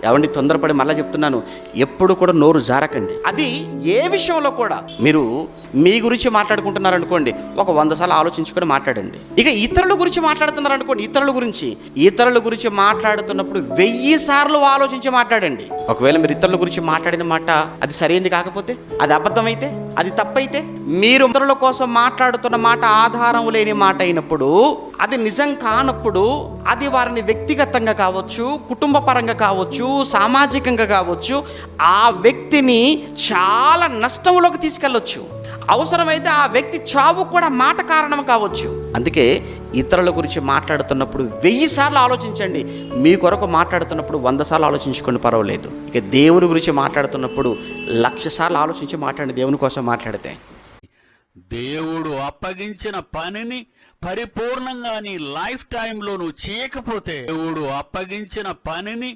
ఏమండి, తొందరపడి మళ్ళీ చెప్తున్నాను, ఎప్పుడు కూడా నోరు జారకండి. అది ఏ విషయంలో కూడా. మీరు మీ గురించి మాట్లాడుకుంటున్నారనుకోండి, ఒక 100 సార్లు ఆలోచించుకొని మాట్లాడండి. ఇక ఇతరుల గురించి మాట్లాడుతున్నారనుకోండి, ఇతరుల గురించి మాట్లాడుతున్నప్పుడు 1000 సార్లు ఆలోచించి మాట్లాడండి. ఒకవేళ మీరు ఇతరుల గురించి మాట్లాడిన మాట అది సరైనది కాకపోతే, అది అబద్ధమైతే, అది తప్పైతే, మీరు ఇతరుల కోసం మాట్లాడుతున్న మాట ఆధారం లేని మాట అయినప్పుడు, అది నిజం కానప్పుడు, అది వారిని వ్యక్తిగతంగా కావచ్చు, కుటుంబ పరంగా కావచ్చు, సామాజికంగా కావచ్చు, ఆ వ్యక్తిని చాలా నష్టంలోకి తీసుకెళ్ళొచ్చు. అవసరమైతే ఆ వ్యక్తి చావు కూడా మాట కారణం కావచ్చు. అందుకే ఇతరుల గురించి మాట్లాడుతున్నప్పుడు 1000 సార్లు ఆలోచించండి. మీ కొరకు మాట్లాడుతున్నప్పుడు 100 సార్లు ఆలోచించుకోండి, పర్వాలేదు. ఇక దేవుని గురించి మాట్లాడుతున్నప్పుడు 1,00,000 సార్లు ఆలోచించి మాట్లాడండి, దేవుని కోసం మాట్లాడితే. దేవుడు అప్పగించిన పనిని పరిపూర్ణంగా నీ లైఫ్ టైంలో నువ్వు చేయకపోతే, దేవుడు అప్పగించిన పనిని